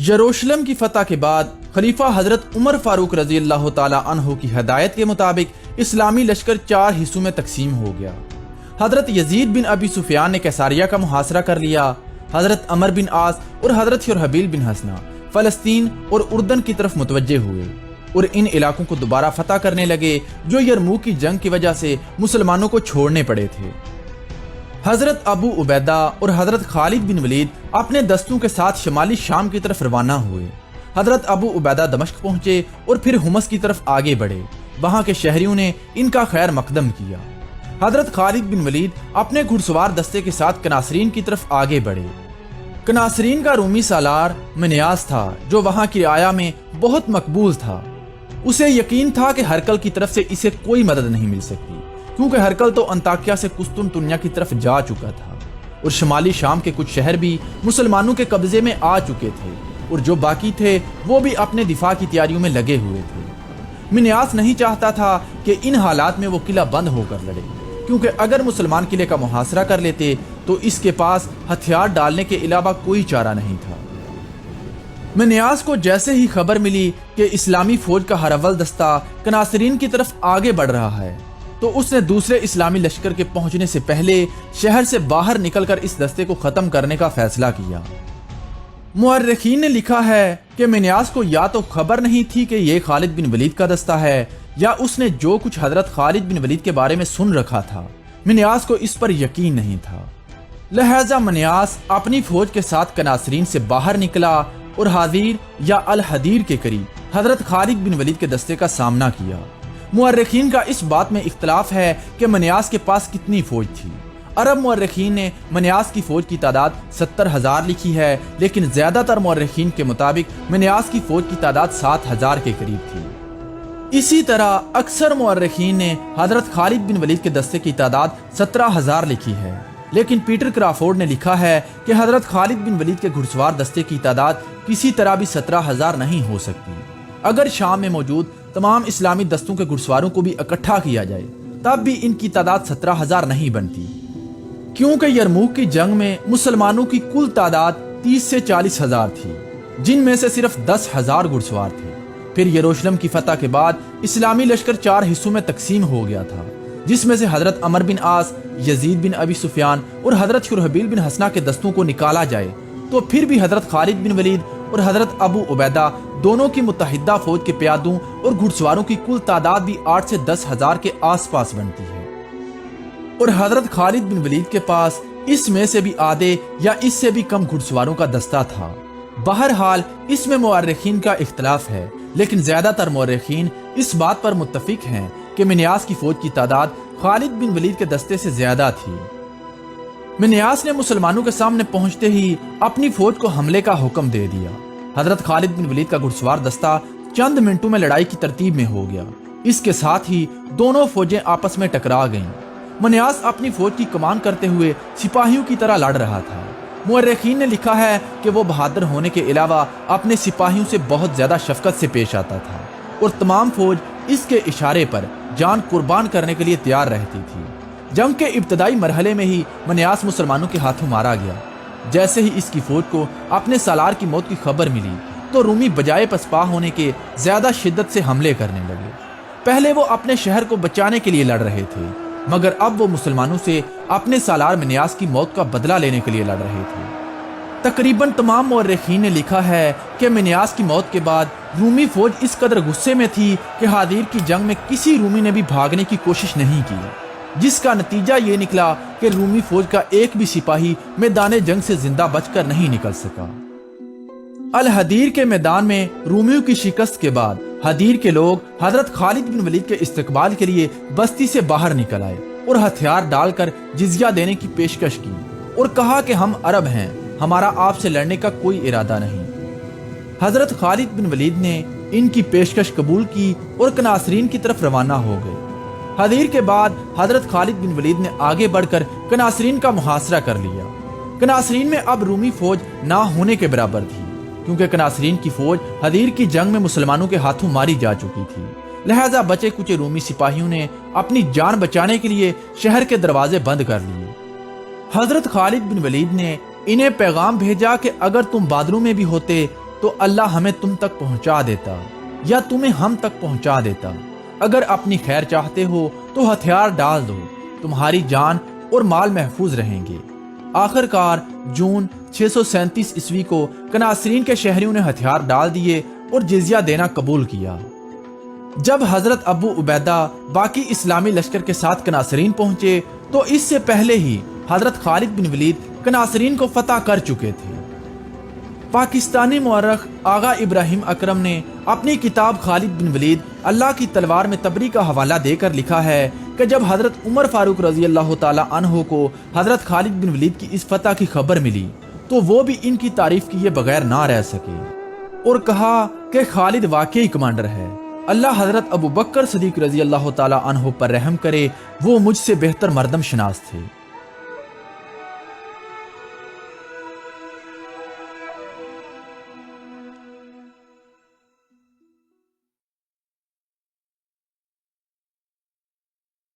यरूशलेम की फतह के बाद खलीफा हजरत उमर फारूक रजी अल्लाह ताला अन्हु की हदायत के मुताबिक इस्लामी लश्कर 4 हिस्सों में तकसीम हो गया। हजरत यजीद बिन अबी सुफियान ने कैसारिया का मुहासरा कर लिया। हजरत अमर बिन आस और हजरत शुरहबील बिन हसना फलस्तीन और उर्दन की तरफ मुतवज्जे हुए और इन इलाकों को दोबारा फतह करने लगे जो यरमूक की जंग की वजह से मुसलमानों को छोड़ने पड़े थे। हजरत अबू उबैदा और हजरत खालिद बिन वलीद अपने दस्तों के साथ शमाली शाम की तरफ रवाना हुए। हजरत अबू उबैदा दमश्क पहुंचे और फिर हुमस की तरफ आगे बढ़े। वहां के शहरियों ने इनका खैर मकदम किया। हजरत खालिद बिन वलीद अपने घुड़सवार दस्ते के साथ कनासरीन की तरफ आगे बढ़े। कनासरीन का रूमी सालार मनियास था जो वहां की आया में बहुत मकबूल था। उसे यकीन था कि हरकल की तरफ से इसे कोई मदद नहीं मिल सकती क्योंकि हरकल तो अंताकिया से कुस्तुनतुनिया की तरफ जा चुका था और शमाली शाम के कुछ शहर भी मुसलमानों के कब्जे में आ चुके थे और जो बाकी थे वो भी अपने दिफा की तैयारियों में लगे हुए थे। मिन्यास नहीं चाहता था कि इन हालात में वो किला बंद होकर लड़े क्योंकि अगर मुसलमान किले का मुहासरा कर लेते तो इसके पास हथियार डालने के अलावा कोई चारा नहीं था। मिन्यास को जैसे ही खबर मिली कि इस्लामी फौज का हर अव्वल दस्ता कनासरीन की तरफ आगे बढ़ रहा है तो उसने दूसरे इस्लामी लश्कर के पहुंचने से पहले शहर से बाहर निकलकर इस दस्ते को खत्म करने का फैसला किया। मुअर्रिखीन ने लिखा है कि मिन्यास को या तो खबर नहीं थी कि यह खालिद बिन वलीद का दस्ता है या उसने जो कुछ हजरत खालिद बिन वलीद के बारे में सुन रखा था मिन्यास को इस पर यकीन नहीं था। लिहाजा मिन्यास अपनी फौज के साथ कनासरीन से बाहर निकला और हादिर या अल हदीर के करीब हजरत खालिद बिन वलीद के दस्ते का सामना किया। मुअर्रिखीन का इस बात में इख्तलाफ है कि मनियास के पास कितनी फौज थी। अरब मुअर्रिखीन ने मनियास की फौज की तादाद 70,000 लिखी है लेकिन ज्यादातर मुअर्रिखीन के मुताबिक मनियास की फौज की तादाद 7,000 के करीब थी। इसी तरह अक्सर मुअर्रिखीन ने हजरत खालिद बिन वलीद के दस्ते की तादाद 17,000 लिखी है लेकिन पीटर क्राफोर्ड ने लिखा है कि हजरत खालिद बिन वलीद के घुड़सवार दस्ते की तादाद किसी तरह भी 17,000 नहीं हो सकती। अगर शाम में मौजूद तमाम इस्लामी दस्तों के घुड़सवारों को भी इकट्ठा किया जाए तब भी इनकी तादाद 17,000 नहीं बनती क्योंकि यरमूक की जंग में मुसलमानों की कुल तादाद 30 से 40,000 थी जिनमें से सिर्फ 10,000 घुड़सवार थे। फिर यरूशलेम की फतह के बाद इस्लामी लश्कर 4 हिस्सों में तकसीम हो गया था जिसमें से हजरत अमर बिन आस, यजीद बिन अबी सुफियान और हजरत शुरहबील बिन हसना के दस्तों को निकाला जाए तो फिर भी हजरत खालिद बिन वलीद और हजरत अबू उबैदा दोनों की मुत्तहिदा फौज के प्यादों और घुड़सवारों की कुल तादाद भी 8 से 10,000 के आसपास बनती है और हजरत खालिद बिन वलीद के पास इसमें से भी आधे या इससे भी कम घुड़सवारों का दस्ता था। बहरहाल इसमें मुअर्रिखीन का इख्तलाफ है लेकिन ज्यादातर मुअर्रिखीन इस बात पर मुत्तफिक हैं कि मिन्यास की फौज की तादाद खालिद बिन वलीद के दस्ते से ज्यादा थी। मिन्यास ने मुसलमानों के सामने पहुंचते ही अपनी फौज को हमले का हुक्म दे दिया। हजरत खालिद बिन वलीद का घुड़सवार दस्ता चंद मिनटों में लड़ाई की तरतीब में हो गया। इसके साथ ही दोनों फौजें आपस में टकरा गईं। मिन्यास अपनी फौज की कमान करते हुए सिपाहियों की तरह लड़ रहा था। मुअर्रिखीन ने लिखा है कि वो बहादुर होने के अलावा अपने सिपाहियों से बहुत ज्यादा शफकत से पेश आता था और तमाम फौज इसके इशारे पर जान कुर्बान करने के लिए तैयार रहती थी। जंग के इब्तदाई मरहले में ही मनियास मुसलमानों के हाथों मारा गया। जैसे ही इसकी फौज को अपने सालार की मौत की खबर मिली तो रूमी बजाय पसपा होने के ज्यादा शिद्दत से हमले करने लगे। पहले वो अपने शहर को बचाने के लिए लड़ रहे थे मगर अब वो मुसलमानों से अपने सालार मनियास की मौत का बदला लेने के लिए लड़ रहे थे। तकरीबन तमाम मुअर्रिखीन ने लिखा है कि मिन्यास की मौत के बाद रूमी फौज इस कदर गुस्से में थी कि हादिर की जंग में किसी रूमी ने भी भागने की कोशिश नहीं की जिसका नतीजा ये निकला कि रूमी फौज का एक भी सिपाही मैदान जंग से जिंदा बचकर नहीं निकल सका। अल हदीर के मैदान में रूमियों की शिकस्त के बाद हदीर के लोग हजरत खालिद बिन वलीद के इस्तकबाल के लिए बस्ती से बाहर निकल आए और हथियार डालकर जिजिया देने की पेशकश की और कहा कि हम अरब हैं, हमारा आपसे लड़ने का कोई इरादा नहीं। हजरत खालिद बिन वलीद ने इनकी पेशकश कबूल की और कनासरीन की तरफ रवाना हो गए। हदीर के बाद हजरत खालिद बिन वलीद ने आगे बढ़कर कनासरीन का मुहासरा कर लिया। कनासरीन में अब रूमी फौज ना होने के बराबर थी क्योंकि कनासरीन की फौज हदीर की जंग में मुसलमानों के हाथों मारी जा चुकी थी। लिहाजा बचे कुचे रूमी सिपाहियों ने अपनी जान बचाने के लिए शहर के दरवाजे बंद कर लिए। हजरत खालिद बिन वलीद ने इन्हें पैगाम भेजा कि अगर तुम बादलों में भी होते تو اللہ ہمیں تم تک پہنچا دیتا یا تمہیں ہم تک پہنچا دیتا۔ اگر اپنی خیر چاہتے ہو تو ہتھیار ڈال دو، تمہاری جان اور مال محفوظ رہیں گے۔ آخر کار جون 637 عیسوی کو کناسرین کے شہریوں نے ہتھیار ڈال دیے اور جزیہ دینا قبول کیا۔ جب حضرت ابو عبیدہ باقی اسلامی لشکر کے ساتھ کناسرین پہنچے تو اس سے پہلے ہی حضرت خالد بن ولید کناسرین کو فتح کر چکے تھے۔ پاکستانی مورخ آغا ابراہیم اکرم نے اپنی کتاب خالد بن ولید اللہ کی تلوار میں تبری کا حوالہ دے کر لکھا ہے کہ جب حضرت عمر فاروق رضی اللہ تعالی عنہ کو حضرت خالد بن ولید کی اس فتح کی خبر ملی تو وہ بھی ان کی تعریف کیے بغیر نہ رہ سکے اور کہا کہ خالد واقعی کمانڈر ہے، اللہ حضرت ابو بکر صدیق رضی اللہ تعالی عنہ پر رحم کرے، وہ مجھ سے بہتر مردم شناس تھے۔